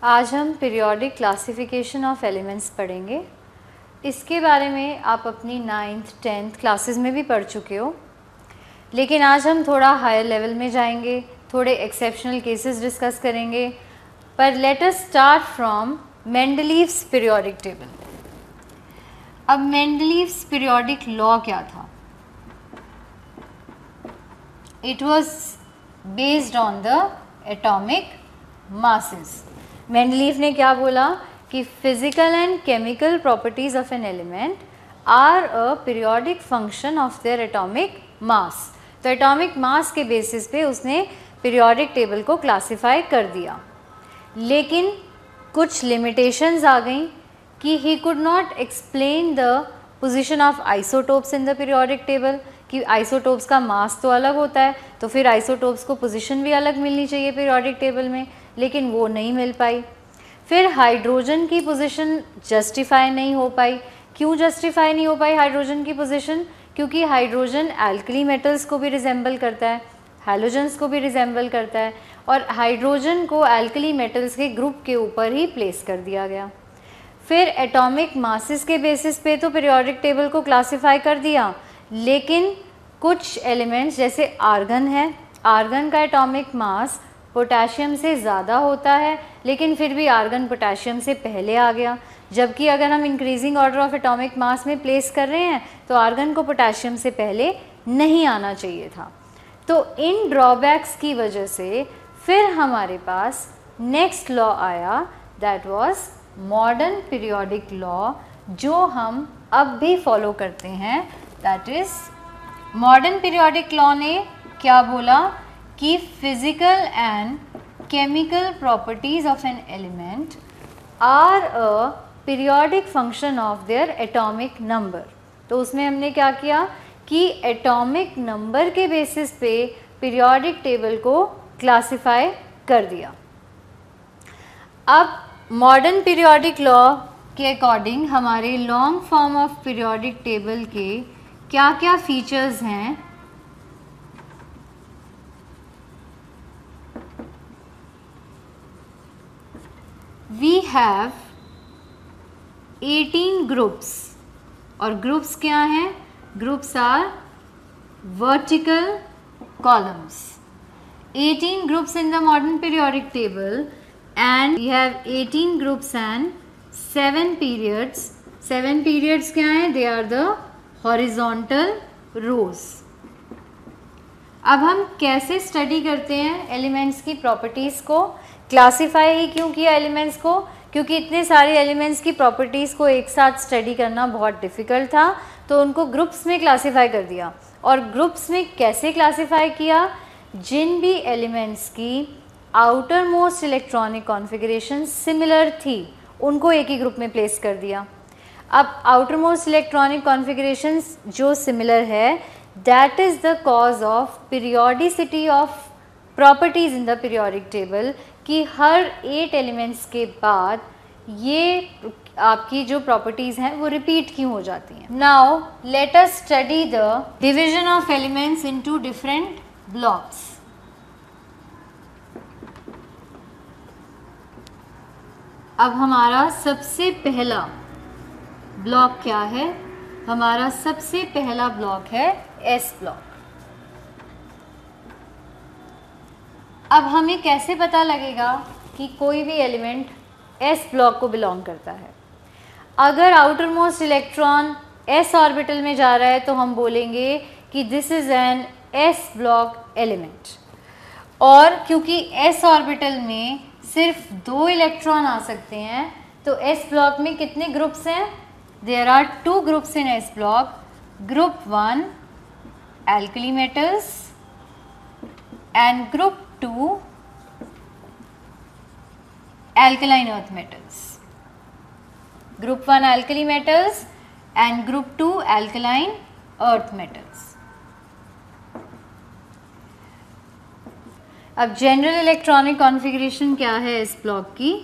आज हम periodic classification of elements पढ़ेंगे। इसके बारे में आप अपनी 9th 10th क्लासेस में भी पढ़ चुके हो, लेकिन आज हम थोड़ा हायर लेवल में जाएंगे, थोड़े एक्सेप्शनल केसेस डिस्कस करेंगे। पर let us start from Mendeleev's periodic table. अब मेंडलीव्स पीरियोडिक लॉ क्या था? It was based on the atomic masses. Mendeleev ने क्या बोला कि physical and chemical properties of an element are a periodic function of their atomic mass. तो atomic मास के basis पे उसने पीरियोडिक टेबल को क्लासिफाई कर दिया, लेकिन कुछ लिमिटेशंस आ गई कि he could not explain the position of isotopes in the periodic table, कि आइसोटोप्स का मास तो अलग होता है, तो फिर आइसोटोप्स को पोजीशन भी अलग मिलनी चाहिए पीरियोडिक टेबल में, लेकिन वो नहीं मिल पाई। फिर हाइड्रोजन की पोजीशन जस्टिफाई नहीं हो पाई। क्यों जस्टिफाई नहीं हो पाई हाइड्रोजन की पोजीशन? क्योंकि हाइड्रोजन एल्कली मेटल्स को भी रिजेंबल करता है, हैलोजेंस को भी रिजेंबल करता है, और हाइड्रोजन को एल्कली मेटल्स के ग्रुप के ऊपर ही प्लेस कर दिया गया। फिर एटॉमिक मासेस के बेसिस पे तो पीरियोडिक टेबल को क्लासिफाई कर दिया, लेकिन कुछ एलिमेंट्स जैसे आर्गन है, आर्गन का एटॉमिक मास पोटेशियम से ज़्यादा होता है, लेकिन फिर भी आर्गन पोटेशियम से पहले आ गया, जबकि अगर हम increasing order of atomic mass में प्लेस कर रहे हैं तो आर्गन को पोटेशियम से पहले नहीं आना चाहिए था। तो इन ड्रॉबैक्स की वजह से फिर हमारे पास नेक्स्ट लॉ आया, that was modern periodic law, जो हम अब भी फॉलो करते हैं। That is modern periodic law ने क्या बोला कि physical and chemical properties of an element are a periodic function of their atomic number. तो उसमें हमने क्या किया कि एटॉमिक नंबर के बेसिस पे पीरियोडिक टेबल को क्लासिफाई कर दिया। अब मॉडर्न पीरियोडिक लॉ के अकॉर्डिंग हमारे long form of periodic table के क्या क्या फीचर्स हैं? We have 18 ग्रुप्स, और ग्रुप्स क्या हैं? Groups are vertical columns. 18 groups in the modern periodic table, and we have 18 groups and 7 periods. 7 periods क्या हैं? They are the horizontal rows. अब हम कैसे स्टडी करते हैं एलिमेंट्स की प्रॉपर्टीज़ को? क्लासीफाई ही क्यों किया एलिमेंट्स को? क्योंकि इतने सारे एलिमेंट्स की प्रॉपर्टीज़ को एक साथ स्टडी करना बहुत डिफ़िकल्ट था, तो उनको ग्रुप्स में क्लासीफाई कर दिया। और ग्रुप्स में कैसे क्लासीफाई किया? जिन भी एलिमेंट्स की outer most electronic configuration similar थी, उनको एक ही ग्रुप में प्लेस कर दिया। अब आउटर मोस्ट इलेक्ट्रॉनिक कॉन्फ़िगरेशन जो सिमिलर है, that is the cause of periodicity of properties in the periodic table, कि हर 8 एलिमेंट्स के बाद ये आपकी जो प्रॉपर्टीज़ हैं वो रिपीट क्यों हो जाती हैं। Now let us study the division of elements into different blocks. अब हमारा सबसे पहला ब्लॉक क्या है? हमारा सबसे पहला ब्लॉक है एस ब्लॉक। अब हमें कैसे पता लगेगा कि कोई भी एलिमेंट एस ब्लॉक को बिलोंग करता है? अगर outer most electron S orbital में जा रहा है तो हम बोलेंगे कि this is an S block element. और क्योंकि एस ऑर्बिटल में सिर्फ 2 इलेक्ट्रॉन आ सकते हैं, तो एस ब्लॉक में कितने ग्रुप्स हैं? There are 2 groups in S block. Group 1 alkali metals and group 2 alkaline earth metals. Group 1 alkali metals and group 2 alkaline earth metals. अब जनरल इलेक्ट्रॉनिक कॉन्फ़िगरेशन क्या है इस ब्लॉक की?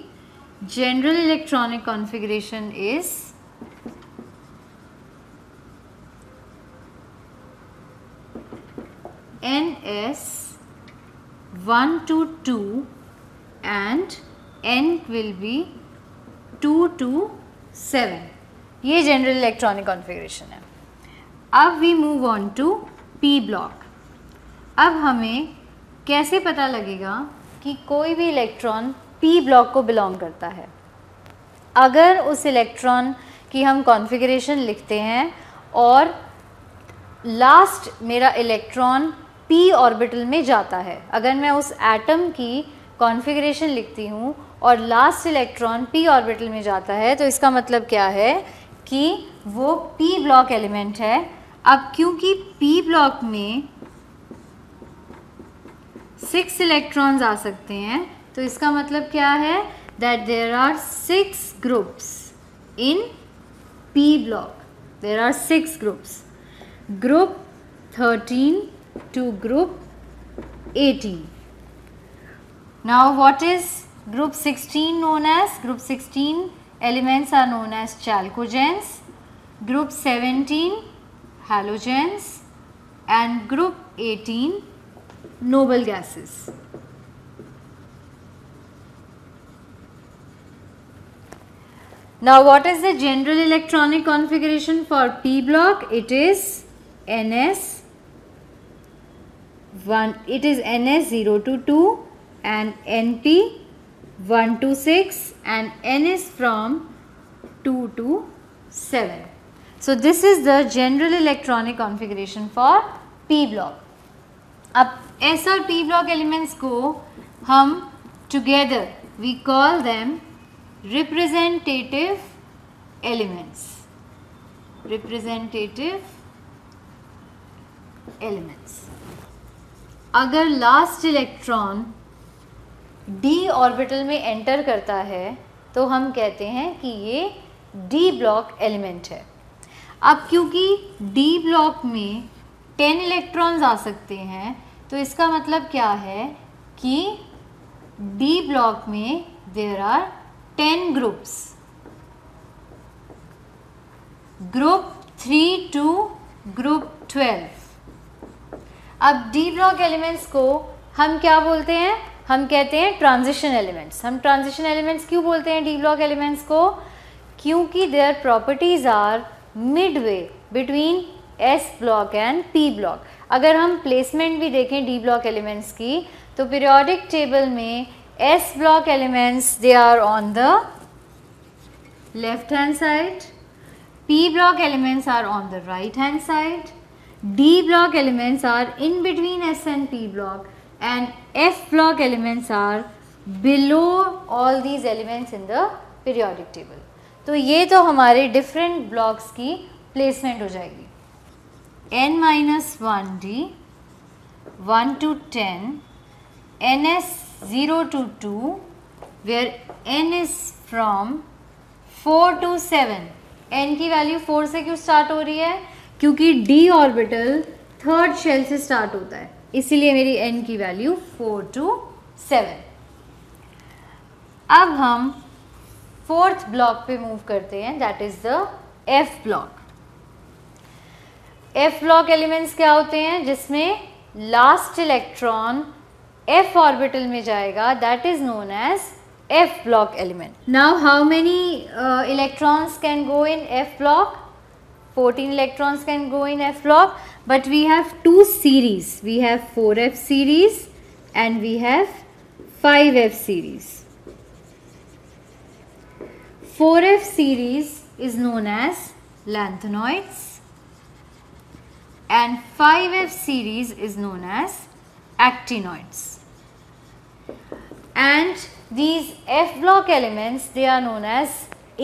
General electronic configuration is NS 1 to 2 and n will be 2 to 7. ये general electronic configuration है. अब we move on to p block. अब हमें कैसे पता लगेगा कि कोई भी इलेक्ट्रॉन p ब्लॉक को बिलोंग करता है? अगर उस इलेक्ट्रॉन की हम कॉन्फ़िगरेशन लिखते हैं और लास्ट मेरा इलेक्ट्रॉन p ऑर्बिटल में जाता है, अगर मैं उस एटम की कॉन्फ़िगरेशन लिखती हूँ और लास्ट इलेक्ट्रॉन p ऑर्बिटल में जाता है, तो इसका मतलब क्या है कि वो p ब्लॉक एलिमेंट है. अब क्योंकि p ब्लॉक में 6 इलेक्ट्रॉन्स आ सकते हैं, तो इसका मतलब क्या है that there are 6 groups in p block. There are 6 groups. Group 13 to group 18. Now what is group 16 known as? Group 16 elements are known as chalcogens. Group 17 halogens and group 18 noble gases. Now what is the general electronic configuration for p block? It is ns 0 to 2 and np 1 to 6 and ns from 2 to 7. So this is the general electronic configuration for p block. अब s और p block elements को हम together we call them representative elements. Representative elements. अगर last electron d orbital में enter करता है तो हम कहते हैं कि ये d ब्लॉक एलिमेंट है. अब क्योंकि d ब्लॉक में 10 इलेक्ट्रॉन्स आ सकते हैं, तो इसका मतलब क्या है कि d ब्लॉक में there are 10 groups. Group 3 to group 12. अब d ब्लॉक एलिमेंट्स को हम क्या बोलते हैं? हम कहते हैं ट्रांजिशन एलिमेंट्स. हम ट्रांजिशन एलिमेंट्स क्यों बोलते हैं d ब्लॉक एलिमेंट्स को? क्योंकि their properties are midway between s block and p block. अगर हम प्लेसमेंट भी देखें d ब्लॉक एलिमेंट्स की, तो पीरियोडिक टेबल में s block elements they are on the left hand side, p block elements are on the right hand side, d block elements are in between s and p block, and f block elements are below all these elements in the periodic table. तो ये तो हमारे different blocks की placement हो जाएगी. n-1d 1 to 10, ns 0 to 2, where n is from 4 to 7. n की value 4 से क्यों स्टार्ट हो रही है? क्योंकि d ऑर्बिटल थर्ड शेल से स्टार्ट होता है, इसीलिए मेरी n की वैल्यू 4 to 7. अब हम फोर्थ ब्लॉक पे मूव करते हैं, that is the f block. f block elements क्या होते हैं? जिसमें लास्ट इलेक्ट्रॉन f ऑर्बिटल में जाएगा, that is known as f block element. Now how many electrons can go in f block? 14 electrons can go in f block, but we have two series. We have 4f series and we have 5f series. 4f series is known as lanthanoids and 5f series is known as actinoids. And these f block elements, they are known as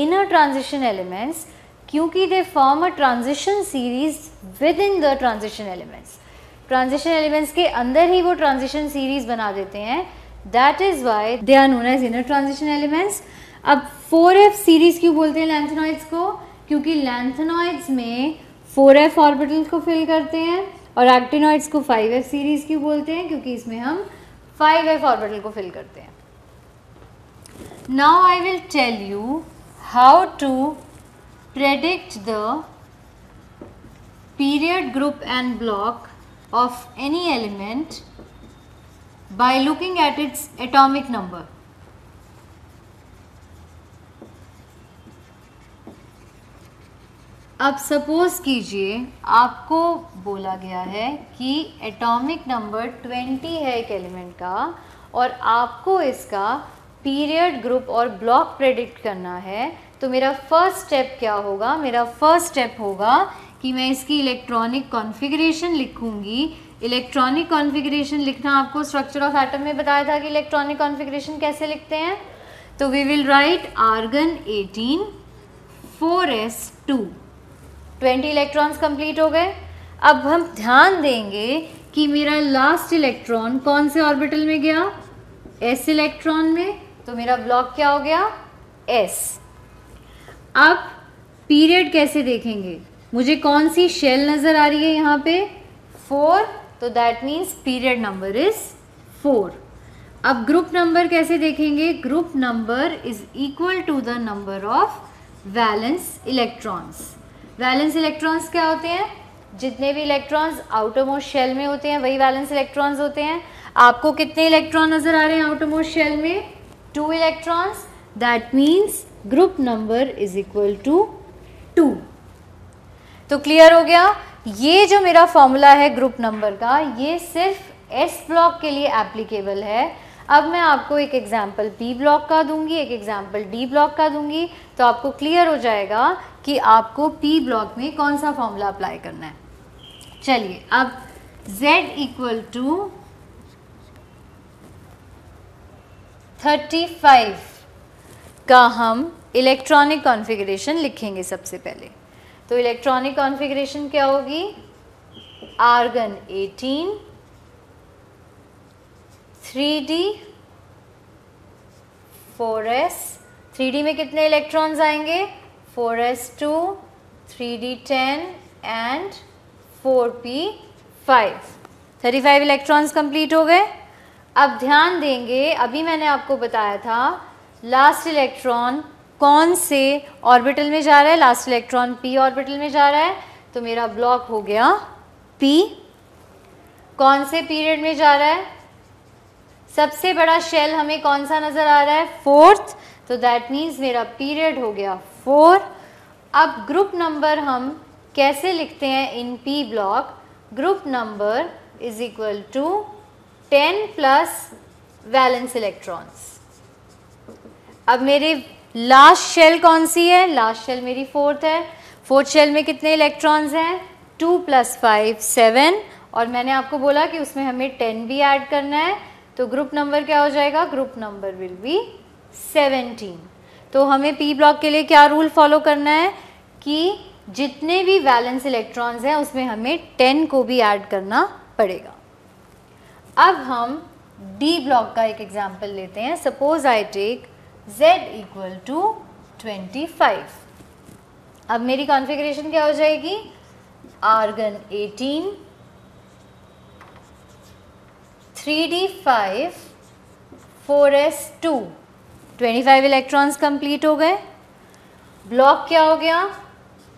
inner transition elements क्योंकि they form a transition series within the transition elements. Transition elements के अंदर ही वो transition series बना देते हैं. That is why they are known as inner transition elements. अब 4f series क्यों बोलते हैं lanthanoids को? क्योंकि lanthanoids में 4f ऑर्बिटल को फिल करते हैं, और actinoids को 5f series क्यों बोलते हैं? क्योंकि इसमें हम 5f ऑर्बिटल को फिल करते हैं. Now I will tell you how to predict the period group and block of any element by looking at its atomic number. अब सपोज कीजिए आपको बोला गया है कि एटॉमिक नंबर 20 है एक एलिमेंट का और आपको इसका पीरियड, ग्रुप और ब्लॉक प्रेडिक्ट करना है। तो मेरा फर्स्ट स्टेप क्या होगा? मेरा फर्स्ट स्टेप होगा कि मैं इसकी इलेक्ट्रॉनिक कॉन्फ़िगरेशन लिखूंगी। इलेक्ट्रॉनिक कॉन्फ़िगरेशन लिखना आपको स्ट्रक्चर ऑफ एटम में बताया था कि इलेक्ट्रॉनिक कॉन्फ़िगरेशन कैसे लिखते हैं। तो we will write argon 18 4s2, 20 electrons complete हो गए। अब हम ध्यान देंगे कि मेरा लास्ट इलेक्ट्रॉन कौन से ऑर्बिटल में गया? s इलेक्ट्रॉन में। तो मेरा ब्लॉक क्या हो गया? s। अब पीरियड कैसे देखेंगे? मुझे कौन सी शेल नज़र आ रही है यहाँ पे? 4, तो that means period number is 4। अब ग्रुप नंबर कैसे देखेंगे? Group number is equal to the number of valence electrons. Valence electrons क्या होते हैं? जितने भी इलेक्ट्रॉन्स आउटरमोस्ट शेल में होते हैं वही वैलेंस इलेक्ट्रॉन्स होते हैं। आपको कितने इलेक्ट्रॉन नज़र आ रहे हैं आउटरमोस्ट शेल में? 2 electrons. That means group number is equal to 2। तो क्लियर हो गया? ये जो मेरा फॉर्मूला है ग्रुप नंबर का, ये सिर्फ एस ब्लॉक के लिए एप्लीकेबल है। अब मैं आपको एक एग्जाम्पल पी ब्लॉक का दूंगी, एक एग्जाम्पल डी ब्लॉक का दूंगी, तो आपको क्लियर हो जाएगा कि आपको पी ब्लॉक में कौन सा फॉर्मूला अप्लाई करना है। चलिए, अब Z इक्वल टू 35 का हम इलेक्ट्रॉनिक कॉन्फ़िगरेशन लिखेंगे सबसे पहले। तो इलेक्ट्रॉनिक कॉन्फ़िगरेशन क्या होगी? Argon 18 3d 4s। 3d में कितने इलेक्ट्रॉन्स आएंगे? 4s2 3d10 and 4p5। 35 electrons complete हो गए। अब ध्यान देंगे, अभी मैंने आपको बताया था लास्ट इलेक्ट्रॉन कौन से ऑर्बिटल में जा रहा है? लास्ट इलेक्ट्रॉन p ऑर्बिटल में जा रहा है। तो मेरा ब्लॉक हो गया p। कौन से पीरियड में जा रहा है? सबसे बड़ा शेल हमें कौन सा नज़र आ रहा है? 4th। तो दैट मीन्स मेरा पीरियड हो गया 4। अब ग्रुप नंबर हम कैसे लिखते हैं in p block? Group number is equal to 10 plus valence electrons. अब मेरे लास्ट शेल कौन सी है? लास्ट शेल मेरी 4th है। 4th शेल में कितने इलेक्ट्रॉन्स हैं? 2 + 5 7, और मैंने आपको बोला कि उसमें हमें 10 भी ऐड करना है। तो ग्रुप नंबर क्या हो जाएगा? Group number will be 17। तो हमें पी ब्लॉक के लिए क्या रूल फॉलो करना है कि जितने भी वैलेंस इलेक्ट्रॉन्स हैं उसमें हमें 10 को भी ऐड करना पड़ेगा। अब हम डी ब्लॉक का एक एग्जाम्पल लेते हैं। Suppose I take Z equal to 25। अब मेरी कॉन्फ़िगरेशन क्या हो जाएगी? Argon 18 3d5 4s2। 25 electrons complete हो गए। ब्लॉक क्या हो गया?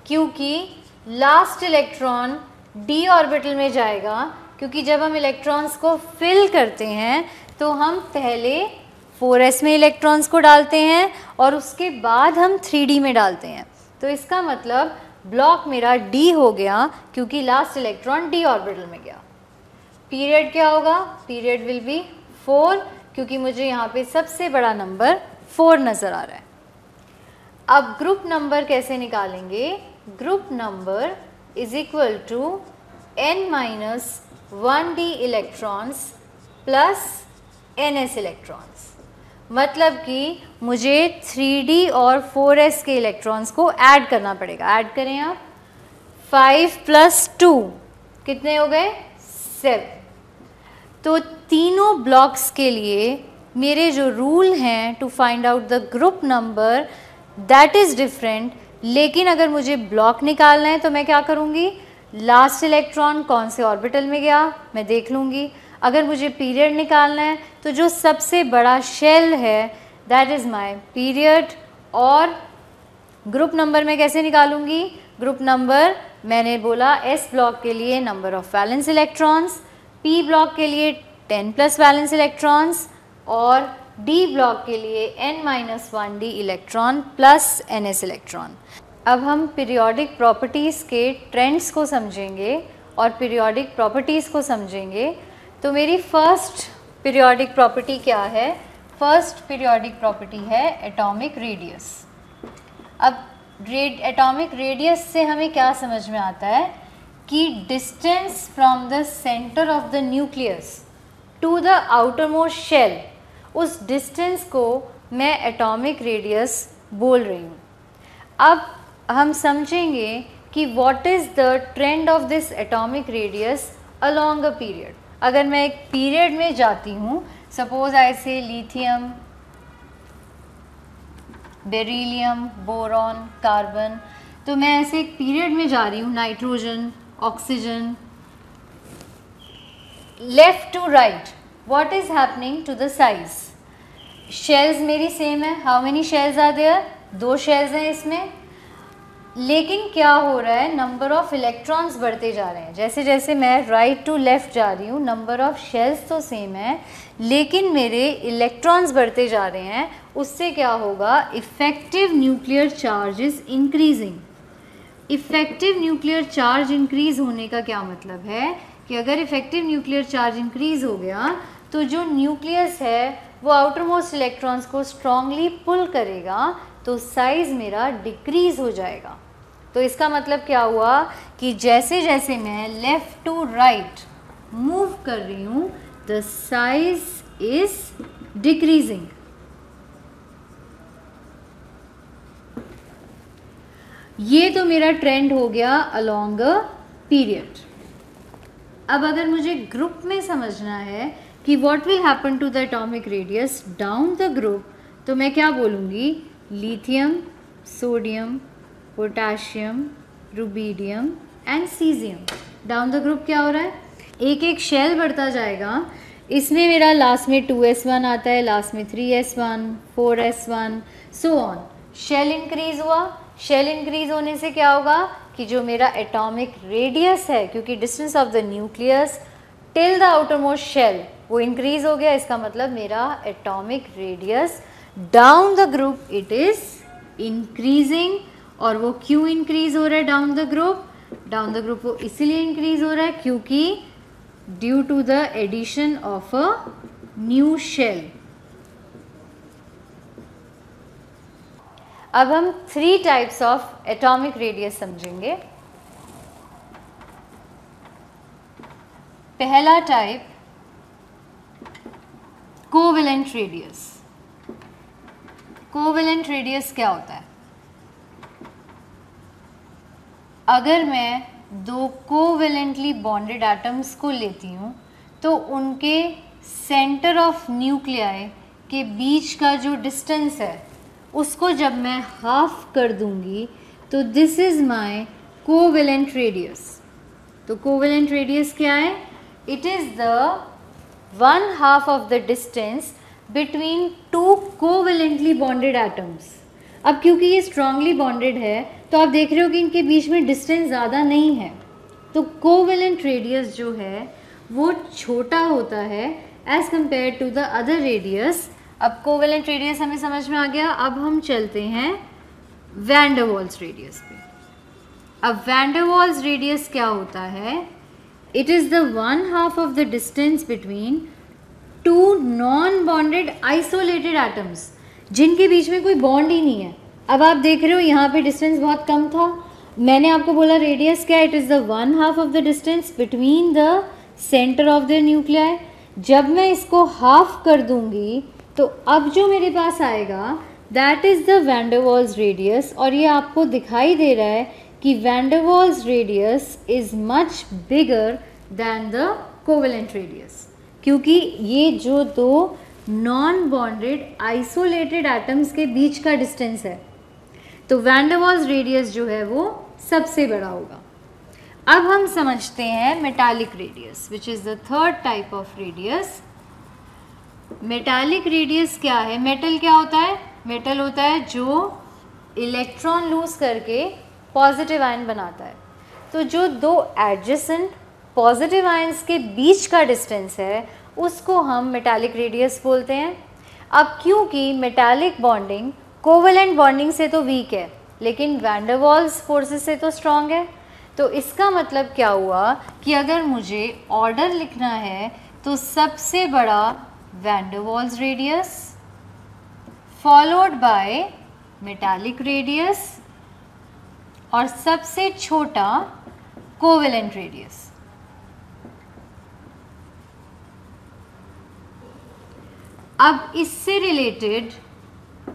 क्योंकि लास्ट इलेक्ट्रॉन d ऑर्बिटल में जाएगा, क्योंकि जब हम इलेक्ट्रॉन्स को फिल करते हैं तो हम पहले 4s में इलेक्ट्रॉन्स को डालते हैं और उसके बाद हम 3d में डालते हैं। तो इसका मतलब ब्लॉक मेरा d हो गया क्योंकि लास्ट इलेक्ट्रॉन d ऑर्बिटल में गया। पीरियड क्या होगा? पीरियड विल बी 4, क्योंकि मुझे यहाँ पे सबसे बड़ा नंबर 4 नज़र आ रहा है। अब ग्रुप नंबर कैसे निकालेंगे? Group number is equal to n-1d electrons plus ns electrons. मतलब कि मुझे 3d और 4s के इलेक्ट्रॉन्स को ऐड करना पड़ेगा। ऐड करें आप। 5 + 2 कितने हो गए? 7। तो तीनों ब्लॉक्स के लिए मेरे जो रूल हैं to find out the group number that is different. लेकिन अगर मुझे ब्लॉक निकालना है तो मैं क्या करूँगी? लास्ट इलेक्ट्रॉन कौन से ऑर्बिटल में गया मैं देख लूँगी। अगर मुझे पीरियड निकालना है तो जो सबसे बड़ा शेल है दैट इज़ माय पीरियड। और ग्रुप नंबर मैं कैसे निकालूंगी? ग्रुप नंबर मैंने बोला S ब्लॉक के लिए number of valence electrons, P block के लिए 10 प्लस वैलेंस इलेक्ट्रॉन्स और D ब्लॉक के लिए n-1d electron plus ns electron. अब हम पीरियोडिक प्रॉपर्टीज़ के ट्रेंड्स को समझेंगे और पीरियोडिक प्रॉपर्टीज़ को समझेंगे। तो मेरी फर्स्ट पीरियोडिक प्रॉपर्टी क्या है? फर्स्ट पीरियोडिक प्रॉपर्टी है एटॉमिक रेडियस। अब एटॉमिक रेडियस से हमें क्या समझ में आता है कि distance from the centre of the nucleus to the outer most shell, उस डिस्टेंस को मैं एटॉमिक रेडियस बोल रही हूँ। अब हम समझेंगे कि what is the trend of this atomic radius along a period. अगर मैं एक पीरियड में जाती हूँ, सपोज आई से लिथियम, बेरिलियम, बोरॉन, कार्बन, तो मैं ऐसे एक पीरियड में जा रही हूँ, nitrogen, oxygen, left to right, what is happening to the size? Shells मेरी सेम है, how many shells are there? 2 shells हैं इसमें, लेकिन क्या हो रहा है, नंबर ऑफ इलेक्ट्रॉन्स बढ़ते जा रहे हैं। जैसे जैसे मैं राइट टू लेफ़्ट जा रही हूँ, नंबर ऑफ शेल्स तो सेम है, लेकिन मेरे इलेक्ट्रॉन्स बढ़ते जा रहे हैं। उससे क्या होगा, effective nuclear charge is increasing. Effective nuclear charge increase होने का क्या मतलब है कि अगर इफ़ेक्टिव न्यूक्लियर चार्ज इंक्रीज़ हो गया तो जो न्यूक्लियस है वो आउटर मोस्ट इलेक्ट्रॉन्स को स्ट्रांगली पुल करेगा, तो साइज़ मेरा डिक्रीज़ हो जाएगा। तो इसका मतलब क्या हुआ कि जैसे जैसे मैं लेफ़्ट टू राइट मूव कर रही हूँ, द साइज इज़ डिक्रीजिंग। ये तो मेरा ट्रेंड हो गया अलोंग अ पीरियड। अब अगर मुझे ग्रुप में समझना है कि what will happen to the atomic radius down the group, तो मैं क्या बोलूँगी, lithium, sodium, potassium, rubidium and caesium. Down the group क्या हो रहा है, एक एक शेल बढ़ता जाएगा। इसमें मेरा लास्ट में 2s1 आता है, लास्ट में 3s1, 4s1, so on. Shell increase हुआ, शेल इंक्रीज होने से क्या होगा कि जो मेरा एटॉमिक रेडियस है, क्योंकि distance of the nucleus till the outer most shell वो इंक्रीज हो गया, इसका मतलब मेरा atomic radius down the group it is increasing. और वो क्यों इंक्रीज हो रहा है down the group? Down the group वो इसीलिए इंक्रीज हो रहा है क्योंकि due to the addition of a new shell. अब हम 3 टाइप्स ऑफ एटॉमिक रेडियस समझेंगे। पहला type, covalent radius. Covalent radius क्या होता है? अगर मैं 2 कोवेलेंटली बॉन्डेड एटम्स को लेती हूँ तो उनके सेंटर ऑफ न्यूक्लियाई के बीच का जो डिस्टेंस है उसको जब मैं हाफ कर दूंगी तो this is my covalent radius. तो कोवेलेंट रेडियस क्या है? It is the 1/2 of the distance between 2 covalently bonded atoms. अब क्योंकि ये स्ट्रांगली बॉन्डेड है तो आप देख रहे हो कि इनके बीच में डिस्टेंस ज़्यादा नहीं है, तो कोवेलेंट रेडियस जो है वो छोटा होता है as compare to the other radius. अब कोवेलेंट रेडियस हमें समझ में आ गया। अब हम चलते हैं वैन डर वाल्स रेडियस पे। अब वैन डर वाल्स रेडियस क्या होता है? It is the 1/2 of the distance between 2 non bonded isolated atoms, जिनके बीच में कोई बॉन्ड ही नहीं है। अब आप देख रहे हो यहाँ पे डिस्टेंस बहुत कम था, मैंने आपको बोला रेडियस क्या है, it is the 1/2 of the distance between the centre of the nuclei. जब मैं इसको हाफ कर दूंगी तो अब जो मेरे पास आएगा that is the van der Waals radius. और ये आपको दिखाई दे रहा है कि van der Waals radius is much bigger than the covalent radius, क्योंकि ये जो 2 नॉन बॉन्डेड आइसोलेटेड एटम्स के बीच का डिस्टेंस है, तो वैन डर वाल्स रेडियस जो है वो सबसे बड़ा होगा। अब हम समझते हैं metallic radius, which is the 3rd type of radius. Metallic radius क्या है? मेटल क्या होता है? मेटल होता है जो इलेक्ट्रॉन लूज करके पॉजिटिव आयन बनाता है। तो जो 2 एडजेसेंट पॉजिटिव आयन्स के बीच का डिस्टेंस है उसको हम मेटालिक रेडियस बोलते हैं। अब क्योंकि मेटालिक बॉन्डिंग कोवेलेंट बॉन्डिंग से तो वीक है, लेकिन वैन डर वाल्स फोर्सेस से तो स्ट्रॉन्ग है। तो इसका मतलब क्या हुआ कि अगर मुझे ऑर्डर लिखना है तो सबसे बड़ा van der Waals radius followed by metallic radius और सबसे छोटा कोवेलेंट रेडियस। अब इससे रिलेटेड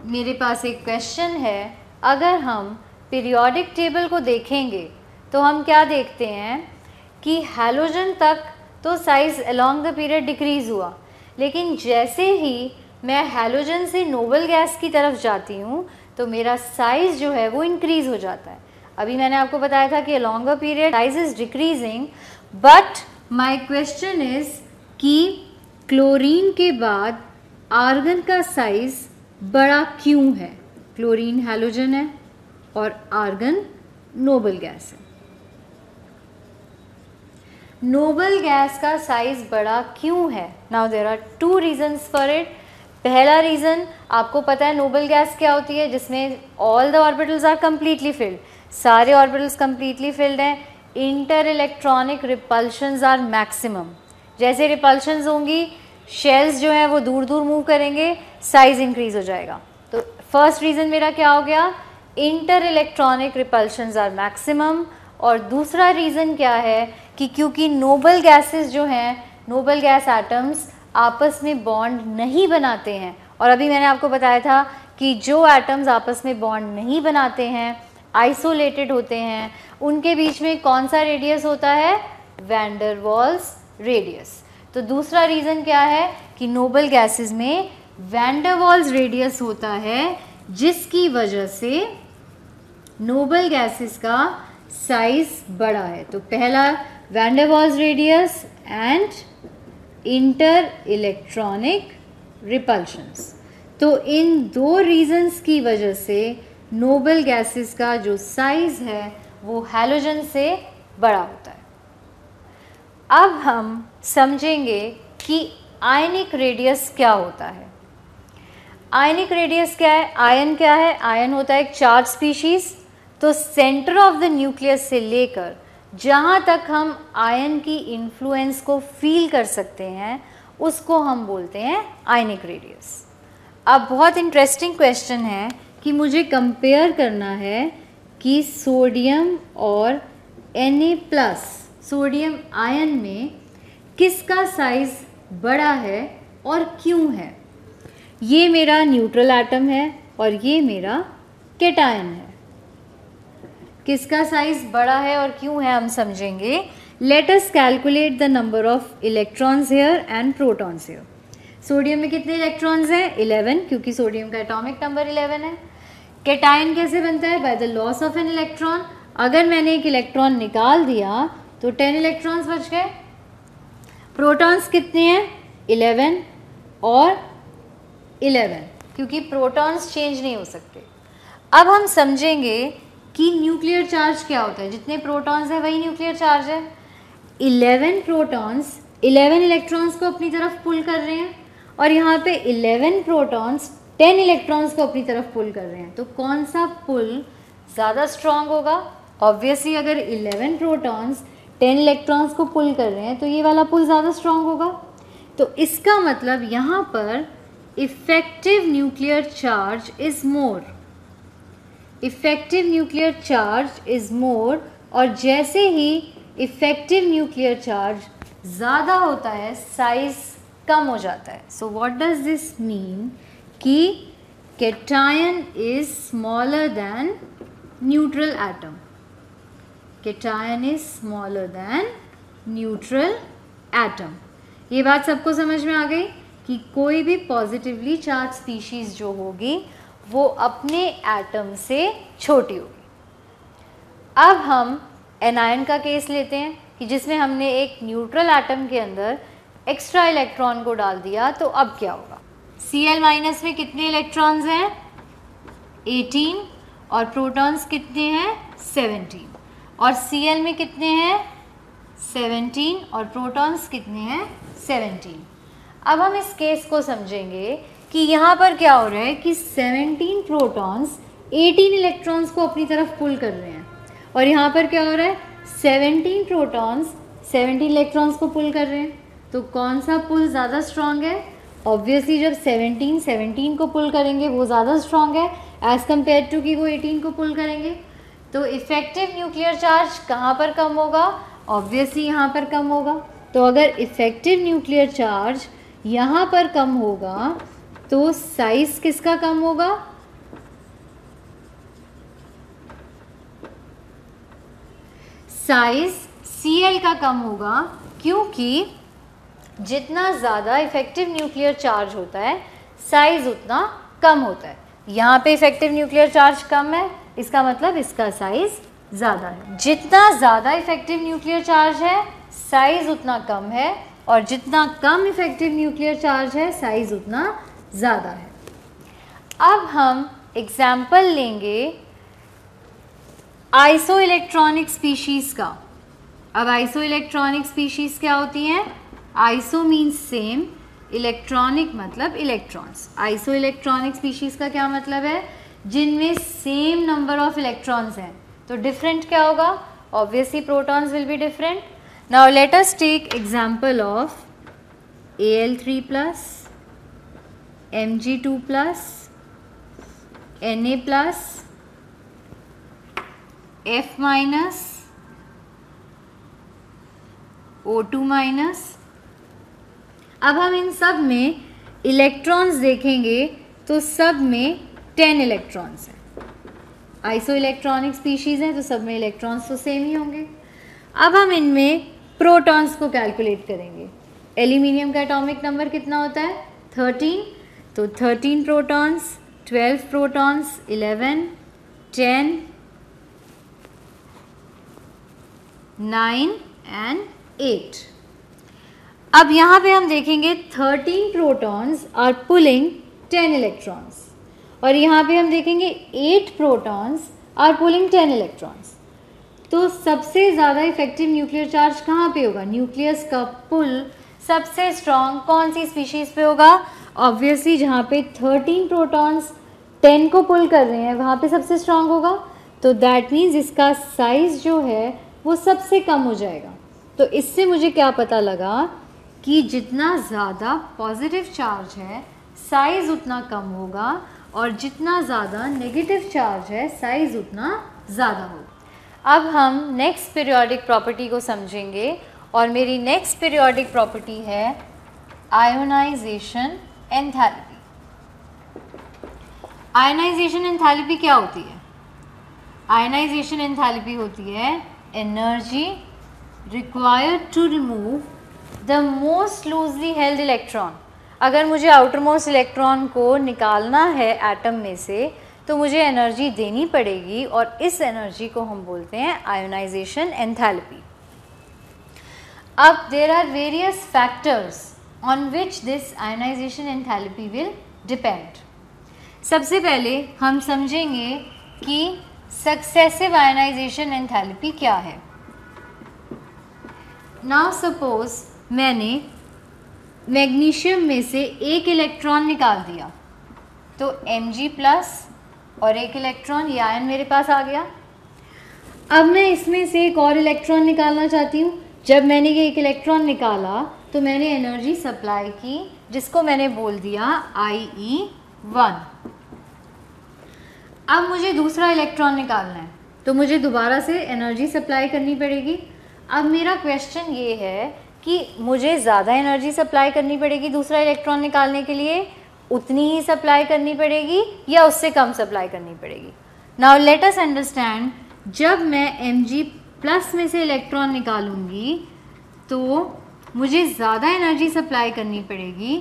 मेरे पास एक क्वेश्चन है। अगर हम पीरियोडिक टेबल को देखेंगे तो हम क्या देखते हैं कि हैलोजन तक तो size along the period decrease हुआ, लेकिन जैसे ही मैं हैलोजन से नोबल गैस की तरफ जाती हूँ तो मेरा साइज़ जो है वो इंक्रीज़ हो जाता है। अभी मैंने आपको बताया था कि along the period size is decreasing, but my question is कि क्लोरीन के बाद आर्गन का साइज़ बड़ा क्यों है? क्लोरीन हैलोजन है और आर्गन नोबल गैस है। नोबल गैस का साइज़ बड़ा क्यों है? Now there are two reasons for it. पहला रीज़न, आपको पता है नोबल गैस क्या होती है, जिसमें all the orbitals are completely filled, सारे ऑर्बिटल्स कम्प्लीटली फिल्ड हैं। Inter electronic repulsions are maximum. जैसे रिपल्शंस होंगी, शेल्स जो हैं वो दूर दूर मूव करेंगे, साइज़ इंक्रीज़ हो जाएगा। तो फर्स्ट रीज़न मेरा क्या हो गया? Inter electronic repulsions are maximum. और दूसरा रीज़न क्या है कि क्योंकि नोबल गैसेस जो हैं, नोबल गैस एटम्स आपस में बॉन्ड नहीं बनाते हैं। और अभी मैंने आपको बताया था कि जो एटम्स आपस में बॉन्ड नहीं बनाते हैं, आइसोलेटेड होते हैं, उनके बीच में कौन सा रेडियस होता है? Van der Waals radius. तो दूसरा रीज़न क्या है कि नोबल गैसेस में वैन डर वाल्स रेडियस होता है, जिसकी वजह से नोबल गैसेस का साइज बड़ा है। तो पहला van der Waals radius and inter electronic repulsions. तो इन दो रीजंस की वजह से नोबल गैसेस का जो साइज है वो हैलोजन से बड़ा होता है। अब हम समझेंगे कि आयनिक रेडियस क्या होता है। आयनिक रेडियस क्या है? आयन क्या है? आयन होता है एक चार्ज स्पीशीज़। तो सेंटर ऑफ द न्यूक्लियस से लेकर जहाँ तक हम आयन की इन्फ्लुएंस को फील कर सकते हैं उसको हम बोलते हैं आयनिक रेडियस। अब बहुत इंटरेस्टिंग क्वेश्चन है कि मुझे कंपेयर करना है कि सोडियम और Na+, सोडियम आयन में किसका साइज़ बड़ा है और क्यों है। ये मेरा न्यूट्रल एटम है और ये मेरा कैटायन है। किसका साइज़ बड़ा है और क्यों है हम समझेंगे। Let us calculate the number of electrons here and protons here. Sodium में कितने इलेक्ट्रॉन्स हैं? 11, क्योंकि सोडियम का एटॉमिक नंबर 11 है। कैटायन कैसे बनता है? By the loss of an electron. अगर मैंने एक इलेक्ट्रॉन निकाल दिया तो 10 इलेक्ट्रॉन्स बच गए। प्रोटॉन्स कितने हैं? 11 और 11, क्योंकि प्रोटॉन्स चेंज नहीं हो सकते। अब हम समझेंगे कि न्यूक्लियर चार्ज क्या होता है। जितने प्रोटॉन्स हैं वही न्यूक्लियर चार्ज है। 11 प्रोटॉन्स 11 इलेक्ट्रॉन्स को अपनी तरफ पुल कर रहे हैं और यहाँ पे 11 प्रोटॉन्स 10 इलेक्ट्रॉन्स को अपनी तरफ पुल कर रहे हैं। तो कौन सा पुल ज़्यादा स्ट्रॉन्ग होगा? ऑब्वियसली अगर 11 प्रोटॉन्स 10 इलेक्ट्रॉन्स को पुल कर रहे हैं तो ये वाला पुल ज़्यादा स्ट्रॉन्ग होगा। तो इसका मतलब यहाँ पर effective nuclear charge is more. Effective nuclear charge is more, और जैसे ही इफेक्टिव न्यूक्लियर चार्ज ज़्यादा होता है साइज़ कम हो जाता है। So what does this mean कि cation is smaller than neutral atom. Cation is smaller than neutral atom. ये बात सबको समझ में आ गई कि कोई भी पॉजिटिवली चार्ज स्पीशीज़ जो होगी वो अपने एटम से छोटी होगी। अब हम एनायन का केस लेते हैं कि जिसमें हमने एक न्यूट्रल एटम के अंदर एक्स्ट्रा इलेक्ट्रॉन को डाल दिया। तो अब क्या होगा? Cl- में कितने इलेक्ट्रॉन्स हैं? 18, और प्रोटॉन्स कितने हैं? 17। और Cl में कितने हैं? 17, और प्रोटॉन्स कितने हैं? 17। अब हम इस केस को समझेंगे कि यहाँ पर क्या हो रहा है कि 17 प्रोटॉन्स 18 इलेक्ट्रॉन्स को अपनी तरफ पुल कर रहे हैं, और यहाँ पर क्या हो रहा है, 17 प्रोटॉन्स 17 इलेक्ट्रॉन्स को पुल कर रहे हैं। तो कौन सा पुल ज़्यादा स्ट्रॉन्ग है? ऑब्वियसली जब 17 को पुल करेंगे वो ज़्यादा स्ट्रॉन्ग है एज़ कम्पेयर टू कि वो 18 को पुल करेंगे। तो इफ़ेक्टिव न्यूक्लियर चार्ज कहाँ पर कम होगा? ऑब्वियसली यहाँ पर कम होगा। तो अगर इफ़ेक्टिव न्यूक्लियर चार्ज यहाँ पर कम होगा तो साइज़ किसका कम होगा? साइज़ Cl का कम होगा, क्योंकि जितना ज़्यादा इफ़ेक्टिव न्यूक्लियर चार्ज होता है साइज़ उतना कम होता है। यहाँ पे इफ़ेक्टिव न्यूक्लियर चार्ज कम है, इसका मतलब इसका साइज़ ज़्यादा है। जितना ज़्यादा इफ़ेक्टिव न्यूक्लियर चार्ज है साइज़ उतना कम है, और जितना कम इफ़ेक्टिव न्यूक्लियर चार्ज है साइज़ उतना ज़्यादा है। अब हम एग्जाम्पल लेंगे आइसो इलेक्ट्रॉनिक स्पीशीज़ का। अब आइसो इलेक्ट्रॉनिक स्पीशीज़ क्या होती हैं? आइसो मीन्स सेम, इलेक्ट्रॉनिक मतलब इलेक्ट्रॉन्स। आइसो इलेक्ट्रॉनिक स्पीशीज़ का क्या मतलब है? जिनमें सेम नंबर ऑफ इलेक्ट्रॉन्स हैं। तो डिफरेंट क्या होगा? Obviously protons will be different. Now let us take example of Al3+, Mg2+, Na+, F-, O2-। अब हम इन सब में इलेक्ट्रॉन्स देखेंगे तो सब में 10 इलेक्ट्रॉन्स हैं। आइसो इलेक्ट्रॉनिक स्पीशीज़ हैं तो सब में इलेक्ट्रॉन्स तो सेम ही होंगे। अब हम इनमें प्रोटॉन्स को कैलकुलेट करेंगे। एल्यूमिनियम का एटॉमिक नंबर कितना होता है? 13। तो 13 प्रोटॉन्स, 12 प्रोटॉन्स, 11, 10, 9 एंड 8। अब यहाँ पे हम देखेंगे 13 प्रोटॉन्स आर पुलिंग 10 इलेक्ट्रॉन्स, और यहाँ पे हम देखेंगे 8 प्रोटॉन्स आर पुलिंग 10 इलेक्ट्रॉन्स। तो सबसे ज़्यादा इफेक्टिव न्यूक्लियर चार्ज कहाँ पे होगा? न्यूक्लियस का पुल सबसे स्ट्रॉन्ग कौन सी स्पीशीज़ पे होगा? ऑब्वियसली जहाँ पे 13 प्रोटॉन्स 10 को पुल कर रहे हैं वहाँ पे सबसे स्ट्रॉन्ग होगा। तो दैट मीन्स इसका साइज़ जो है वो सबसे कम हो जाएगा। तो इससे मुझे क्या पता लगा कि जितना ज़्यादा पॉजिटिव चार्ज है साइज़ उतना कम होगा, और जितना ज़्यादा नेगेटिव चार्ज है साइज़ उतना ज़्यादा होगा। अब हम नेक्स्ट पीरियोडिक प्रॉपर्टी को समझेंगे, और मेरी नेक्स्ट पीरियोडिक प्रॉपर्टी है आयोनाइजेशन एंथैल्पी। आयोनाइजेशन एंथैल्पी क्या होती है? आयोनाइजेशन एंथैल्पी होती है energy required to remove the most loosely held electron. अगर मुझे आउटर मोस्ट इलेक्ट्रॉन को निकालना है एटम में से तो मुझे एनर्जी देनी पड़ेगी, और इस एनर्जी को हम बोलते हैं आयोनाइजेशन एंथैल्पी। अब there are various factors on which this ionization enthalpy will depend. सबसे पहले हम समझेंगे कि सक्सेसिव आयोनाइजेशन एंथैल्पी क्या है। नाउ सपोज मैंने मैग्नीशियम में से एक इलेक्ट्रॉन निकाल दिया, तो Mg+ और एक इलेक्ट्रॉन, ये आयन मेरे पास आ गया। अब मैं इसमें से एक और इलेक्ट्रॉन निकालना चाहती हूँ। जब मैंने ये एक इलेक्ट्रॉन निकाला तो मैंने एनर्जी सप्लाई की, जिसको मैंने बोल दिया IE1। अब मुझे दूसरा इलेक्ट्रॉन निकालना है तो मुझे दोबारा से एनर्जी सप्लाई करनी पड़ेगी। अब मेरा क्वेश्चन ये है कि मुझे ज़्यादा एनर्जी सप्लाई करनी पड़ेगी दूसरा इलेक्ट्रॉन निकालने के लिए, उतनी ही सप्लाई करनी पड़ेगी या उससे कम सप्लाई करनी पड़ेगी? नाउ लेट अस अंडरस्टैंड, जब मैं Mg+ में से इलेक्ट्रॉन निकालूंगी तो मुझे ज़्यादा एनर्जी सप्लाई करनी पड़ेगी।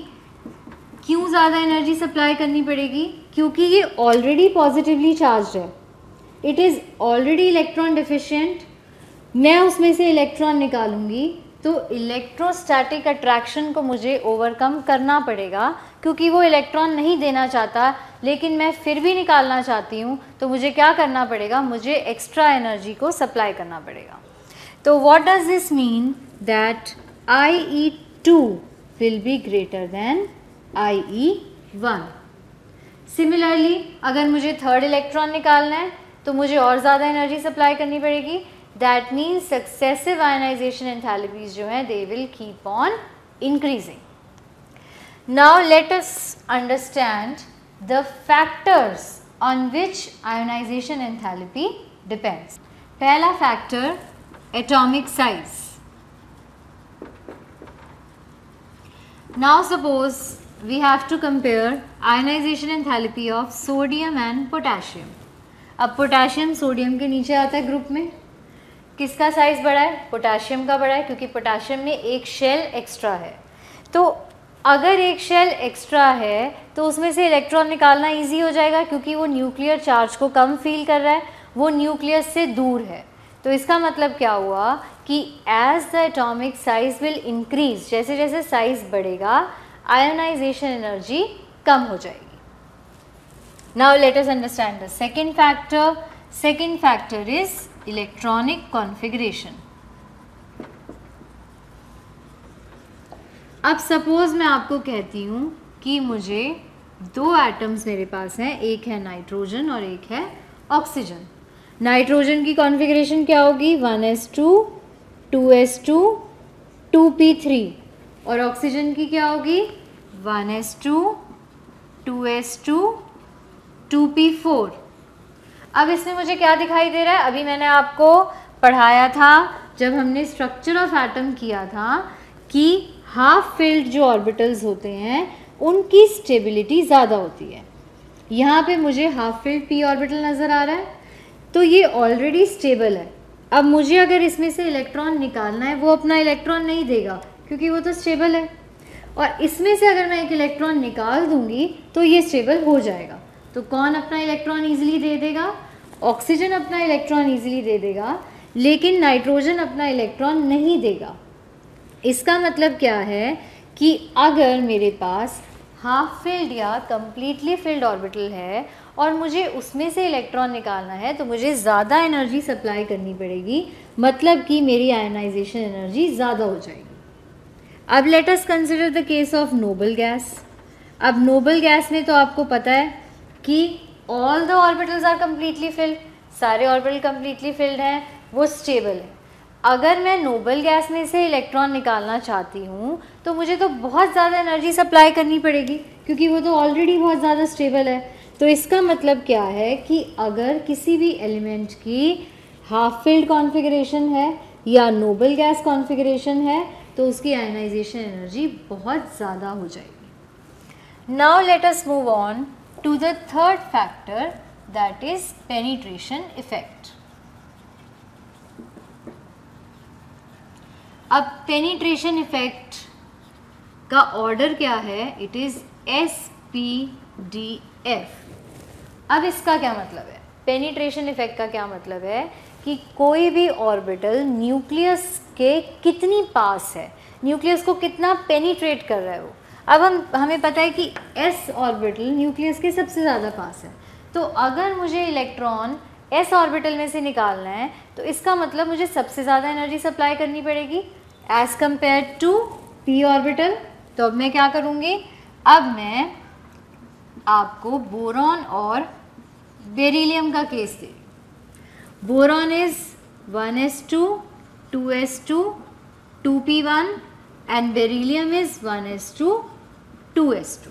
क्यों ज़्यादा एनर्जी सप्लाई करनी पड़ेगी? क्योंकि ये ऑलरेडी पॉजिटिवली चार्ज है, it is already electron deficient. मैं उसमें से इलेक्ट्रॉन निकालूंगी तो इलेक्ट्रोस्टैटिक अट्रैक्शन को मुझे ओवरकम करना पड़ेगा, क्योंकि वो इलेक्ट्रॉन नहीं देना चाहता लेकिन मैं फिर भी निकालना चाहती हूँ, तो मुझे क्या करना पड़ेगा? मुझे एक्स्ट्रा एनर्जी को सप्लाई करना पड़ेगा। तो what does this mean? That IE2 will be greater than IE1। Similarly अगर मुझे थर्ड इलेक्ट्रॉन निकालना है तो मुझे और ज़्यादा एनर्जी सप्लाई करनी पड़ेगी। That means successive ionization enthalpies जो हैं they will keep on increasing. Now let us understand the factors on which ionization enthalpy depends. पहला factor atomic size. Now suppose we have to compare ionization enthalpy of sodium and potassium. अब potassium sodium के नीचे आता है group में, किसका size बड़ा है? पोटेशियम का बड़ा है, क्योंकि पोटेशियम में एक शेल एक्स्ट्रा है। तो अगर एक शेल एक्स्ट्रा है तो उसमें से इलेक्ट्रॉन निकालना इजी हो जाएगा, क्योंकि वो न्यूक्लियर चार्ज को कम फील कर रहा है, वो न्यूक्लियस से दूर है। तो इसका मतलब क्या हुआ कि as the atomic size will increase, जैसे जैसे साइज बढ़ेगा आयोनाइजेशन एनर्जी कम हो जाएगी। Now let us understand the second factor. Second factor is electronic configuration. अब सपोज मैं आपको कहती हूँ कि मुझे दो एटम्स मेरे पास हैं, एक है नाइट्रोजन और एक है ऑक्सीजन। नाइट्रोजन की कॉन्फ़िगरेशन क्या होगी? 1s2 2s2 2p3, और ऑक्सीजन की क्या होगी? 1s2 2s2 2p4। अब इसमें मुझे क्या दिखाई दे रहा है? अभी मैंने आपको पढ़ाया था जब हमने स्ट्रक्चर ऑफ एटम किया था कि हाफ फिल्ड जो ऑर्बिटल्स होते हैं उनकी स्टेबिलिटी ज़्यादा होती है। यहाँ पे मुझे हाफ फिल्ड p ऑर्बिटल नज़र आ रहा है, तो ये ऑलरेडी स्टेबल है। अब मुझे अगर इसमें से इलेक्ट्रॉन निकालना है, वो अपना इलेक्ट्रॉन नहीं देगा क्योंकि वो तो स्टेबल है, और इसमें से अगर मैं एक इलेक्ट्रॉन निकाल दूंगी तो ये स्टेबल हो जाएगा। तो कौन अपना इलेक्ट्रॉन ईजिली दे देगा? ऑक्सीजन अपना इलेक्ट्रॉन ईजिली दे देगा, लेकिन नाइट्रोजन अपना इलेक्ट्रॉन नहीं देगा। इसका मतलब क्या है कि अगर मेरे पास हाफ फिल्ड या कम्प्लीटली फिल्ड ऑर्बिटल है और मुझे उसमें से इलेक्ट्रॉन निकालना है तो मुझे ज़्यादा एनर्जी सप्लाई करनी पड़ेगी, मतलब कि मेरी आयनाइजेशन एनर्जी ज़्यादा हो जाएगी। अब let us consider the case of noble gas. अब नोबल गैस में तो आपको पता है कि all the orbitals are completely filled, सारे ऑर्बिटल कम्प्लीटली फिल्ड हैं, वो स्टेबल है। अगर मैं नोबल गैस में से इलेक्ट्रॉन निकालना चाहती हूँ तो मुझे तो बहुत ज़्यादा एनर्जी सप्लाई करनी पड़ेगी, क्योंकि वो तो ऑलरेडी बहुत ज़्यादा स्टेबल है। तो इसका मतलब क्या है कि अगर किसी भी एलिमेंट की हाफ फिल्ड कॉन्फ़िगरेशन है या नोबल गैस कॉन्फ़िगरेशन है तो उसकी आयनाइजेशन एनर्जी बहुत ज़्यादा हो जाएगी। Now let us move on to the third factor, that is penetration effect. अब पेनिट्रेशन इफेक्ट का ऑर्डर क्या है? It is SPDF। अब इसका क्या मतलब है? पेनिट्रेशन इफेक्ट का क्या मतलब है कि कोई भी ऑर्बिटल न्यूक्लियस के कितनी पास है, न्यूक्लियस को कितना पेनिट्रेट कर रहा है वो। अब हमें पता है कि s ऑर्बिटल न्यूक्लियस के सबसे ज़्यादा पास है, तो अगर मुझे इलेक्ट्रॉन s ऑर्बिटल में से निकालना है तो इसका मतलब मुझे सबसे ज़्यादा एनर्जी सप्लाई करनी पड़ेगी as compare to p orbital. तो अब मैं क्या करूँगी? अब मैं आपको बोरॉन और बेरिलियम का case they. Boron is 1s2 2s2 2p1 and beryllium is 1s2 2s2।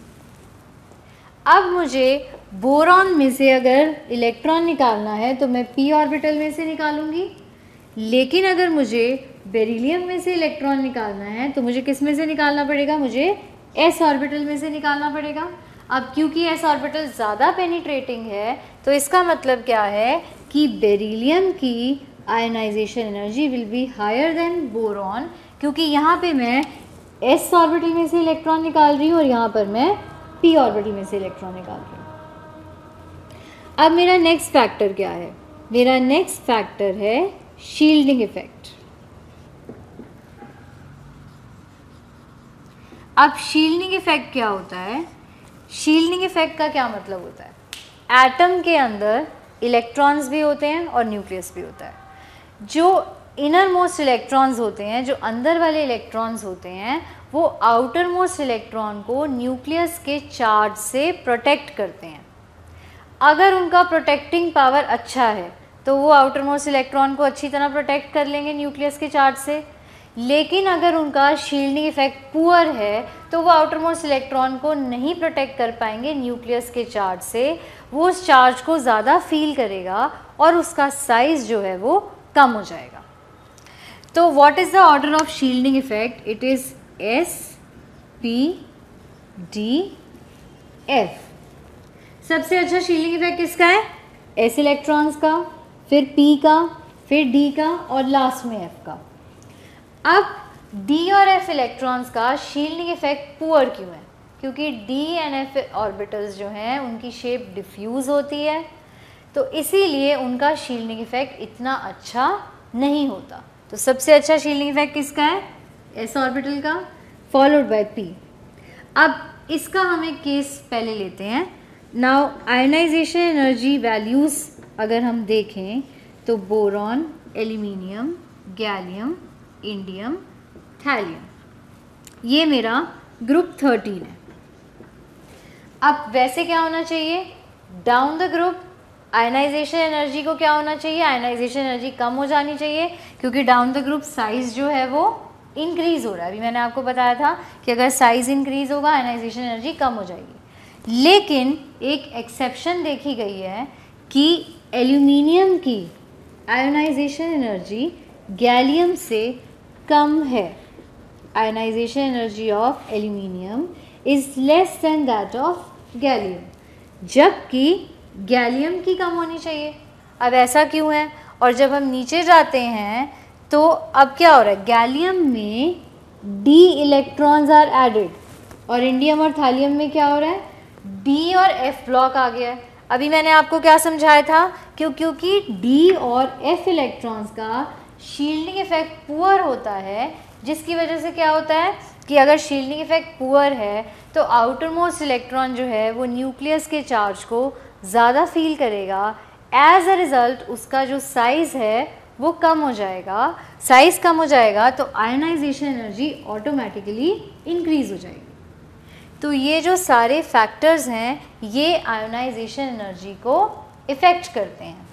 अब मुझे बोरॉन में से अगर इलेक्ट्रॉन निकालना है तो मैं p ऑर्बिटल में से निकालूंगी, लेकिन अगर मुझे बेरिलियम में से इलेक्ट्रॉन निकालना है तो मुझे किस में से निकालना पड़ेगा? मुझे s ऑर्बिटल में से निकालना पड़ेगा। अब क्योंकि s ऑर्बिटल ज़्यादा पेनिट्रेटिंग है तो इसका मतलब क्या है कि बेरिलियम की ionization energy will be higher than boron, क्योंकि यहाँ पे मैं s ऑर्बिटल में से इलेक्ट्रॉन निकाल रही हूँ और यहाँ पर मैं p ऑर्बिटल में से इलेक्ट्रॉन निकाल रही हूँ। अब मेरा नेक्स्ट फैक्टर क्या है? मेरा नेक्स्ट फैक्टर है शील्डिंग इफेक्ट। अब शील्डिंग इफेक्ट क्या होता है? शील्डिंग इफेक्ट का क्या मतलब होता है? एटम के अंदर इलेक्ट्रॉन्स भी होते हैं और न्यूक्लियस भी होता है। जो इनर मोस्ट इलेक्ट्रॉन्स होते हैं, जो अंदर वाले इलेक्ट्रॉन्स होते हैं, वो आउटर मोस्ट इलेक्ट्रॉन को न्यूक्लियस के चार्ज से प्रोटेक्ट करते हैं। अगर उनका प्रोटेक्टिंग पावर अच्छा है तो वो आउटर मोस्ट इलेक्ट्रॉन को अच्छी तरह प्रोटेक्ट कर लेंगे न्यूक्लियस के चार्ज से। लेकिन अगर उनका शील्डिंग इफेक्ट पुअर है तो वो आउटर मोस्ट इलेक्ट्रॉन को नहीं प्रोटेक्ट कर पाएंगे न्यूक्लियस के चार्ज से, वो उस चार्ज को ज़्यादा फील करेगा और उसका साइज़ जो है वो कम हो जाएगा। तो what is the order of shielding effect? It is S P D F। सबसे अच्छा शील्डिंग इफेक्ट किसका है? S इलेक्ट्रॉन्स का, फिर P का, फिर D का और लास्ट में F का। अब D और F इलेक्ट्रॉन्स का शील्डिंग इफेक्ट पुअर क्यों है? क्योंकि D एंड F ऑर्बिटल्स जो हैं उनकी शेप डिफ्यूज़ होती है, तो इसीलिए उनका शील्डिंग इफेक्ट इतना अच्छा नहीं होता। तो सबसे अच्छा शील्डिंग इफेक्ट किसका है? S ऑर्बिटल का, फॉलोड बाय P। अब इसका हम एक केस पहले लेते हैं। नाउ आयनाइजेशन एनर्जी वैल्यूज़ अगर हम देखें तो boron, aluminium, gallium, indium, thallium, ये मेरा ग्रुप 13 है। अब वैसे क्या होना चाहिए? Down the group ionization energy को क्या होना चाहिए? आयनाइजेशन एनर्जी कम हो जानी चाहिए, क्योंकि डाउन द ग्रुप साइज़ जो है वो इंक्रीज़ हो रहा है। अभी मैंने आपको बताया था कि अगर साइज़ इंक्रीज़ होगा आयनाइजेशन एनर्जी कम हो जाएगी। लेकिन एक एक्सेप्शन देखी गई है कि एल्यूमिनियम की आयनाइजेशन एनर्जी गैलियम से कम है। Ionization energy of aluminium is less than that of gallium, जबकि गैलियम की कम होनी चाहिए। अब ऐसा क्यों है? और जब हम नीचे जाते हैं तो अब क्या हो रहा है? गैलियम में D इलेक्ट्रॉन्स आर एडेड और इंडियम और थैलियम में क्या हो रहा है? D और F ब्लॉक आ गया है। अभी मैंने आपको क्या समझाया था? क्योंकि D और F इलेक्ट्रॉन्स का शील्डिंग इफेक्ट पुअर होता है, जिसकी वजह से क्या होता है कि अगर शील्डिंग इफेक्ट पुअर है तो आउटर मोस्ट इलेक्ट्रॉन जो है वो न्यूक्लियस के चार्ज को ज़्यादा फील करेगा। एज अ रिज़ल्ट उसका जो साइज़ है वो कम हो जाएगा। साइज़ कम हो जाएगा तो आयनाइजेशन एनर्जी ऑटोमेटिकली इंक्रीज़ हो जाएगी। तो ये जो सारे फैक्टर्स हैं ये आयोनाइजेशन एनर्जी को इफ़ेक्ट करते हैं।